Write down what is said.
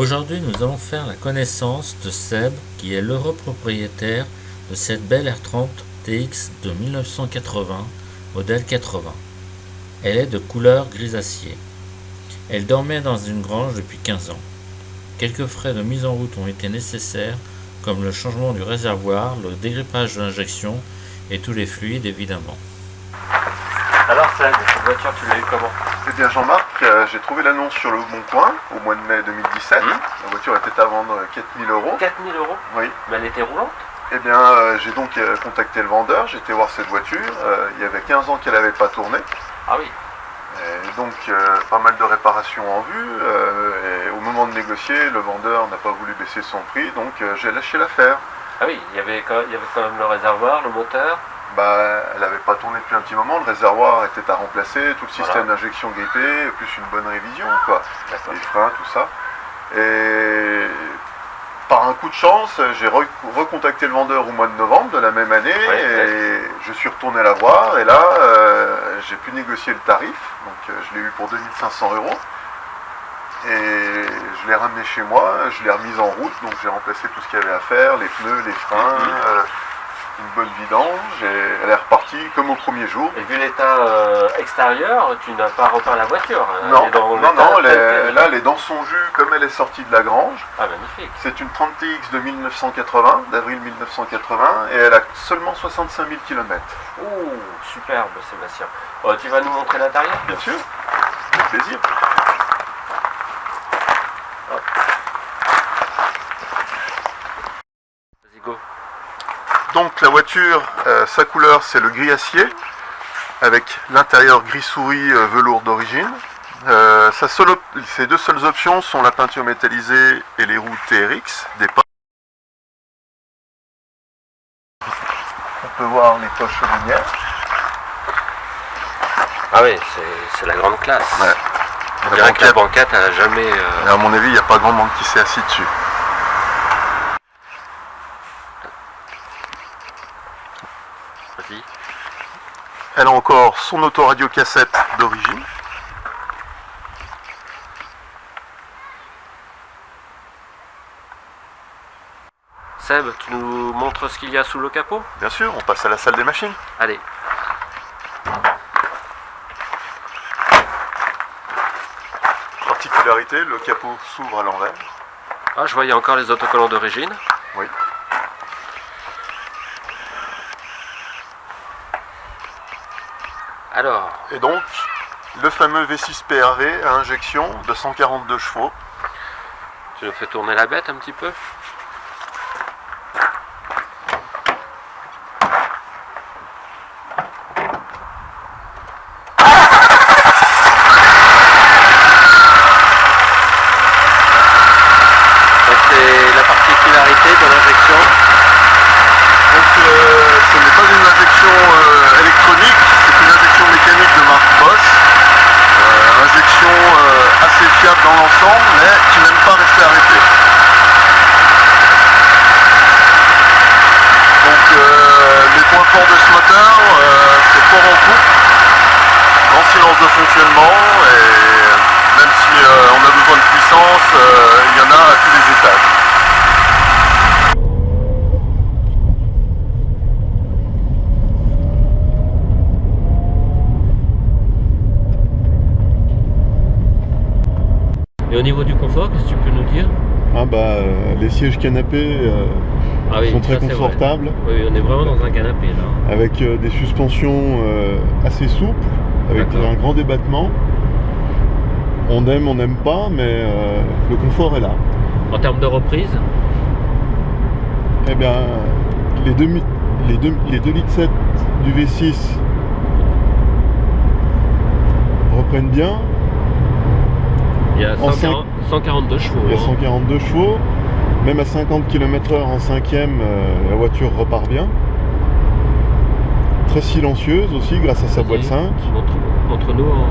Aujourd'hui, nous allons faire la connaissance de Seb, qui est l'heureux propriétaire de cette belle R30 TX de 1980, modèle 80. Elle est de couleur grisâcier. Elle dormait dans une grange depuis 15 ans. Quelques frais de mise en route ont été nécessaires, comme le changement du réservoir, le dégrippage de l'injection et tous les fluides évidemment. Alors Seb, cette voiture tu l'as eu comment? Eh bien Jean-Marc, j'ai trouvé l'annonce sur le Bon Coin au mois de mai 2017. La voiture était à vendre 4 000 €. 4 000 €? Oui. Mais elle était roulante? Eh bien j'ai donc contacté le vendeur, j'ai été voir cette voiture. Il y avait 15 ans qu'elle n'avait pas tourné. Ah oui. Et donc pas mal de réparations en vue. Et au moment de négocier, le vendeur n'a pas voulu baisser son prix, donc j'ai lâché l'affaire. Ah oui, il y avait quand même le réservoir, le moteur. Elle n'avait pas tourné depuis un petit moment, le réservoir était à remplacer, tout le système d'injection grippé, plus une bonne révision, quoi. Les freins, tout ça. Et par un coup de chance, j'ai recontacté le vendeur au mois de novembre de la même année, et je suis retourné la voir, et là, j'ai pu négocier le tarif, donc je l'ai eu pour 2 500 €. Et je l'ai ramené chez moi, je l'ai remise en route, donc j'ai remplacé tout ce qu'il y avait à faire, les pneus, les freins, une bonne vidange, et elle est repartie comme au premier jour. Et vu l'état extérieur, tu n'as pas repeint la voiture? Non, là elle est dans son jus comme elle est sortie de la grange. Ah magnifique. C'est une 30 TX de 1980, d'avril 1980, et elle a seulement 65 000 km. Ouh, superbe Sébastien. Tu vas nous montrer l'intérieur? Bien sûr, avec plaisir. Vas-y, go. Donc la voiture, sa couleur c'est le gris acier, avec l'intérieur gris souris velours d'origine. Ses deux seules options sont la peinture métallisée et les roues TRX. On peut voir les poches lumière. Ah oui, c'est la grande classe. Ouais. On dirait que la banquette elle a jamais... À mon avis, il n'y a pas grand monde qui s'est assis dessus. Vas-y. Elle a encore son autoradio cassette d'origine. Seb, tu nous montres ce qu'il y a sous le capot? Bien sûr, on passe à la salle des machines. Allez. Particularité, le capot s'ouvre à l'envers. Ah, je voyais encore les autocollants d'origine. Oui. Alors. Et donc, le fameux V6 PRV à injection de 142 chevaux. Tu nous fais tourner la bête un petit peu? C'est la particularité de l'injection. Donc ce n'est pas une injection électronique, c'est une injection mécanique de marque Bosch. Injection assez fiable dans l'ensemble, mais qui n'aime pas rester arrêtée. Donc les points forts de ce moteur, c'est fort en coupe, grand silence de fonctionnement, et même si on a besoin de puissance, il y en a à tous les étages. Et au niveau du confort, qu'est-ce que tu peux nous dire? Les sièges canapés sont très confortables. Oui, on est vraiment dans un canapé là. Avec des suspensions assez souples, avec un grand débattement. On aime, on n'aime pas, mais le confort est là. En termes de reprise? Eh bien, les 2,7 litres du V6 reprennent bien. Il y a 142 chevaux. Il y a 142 chevaux. Même à 50 km/h en cinquième, la voiture repart bien. Très silencieuse aussi grâce à sa boîte 5. Montre-nous en...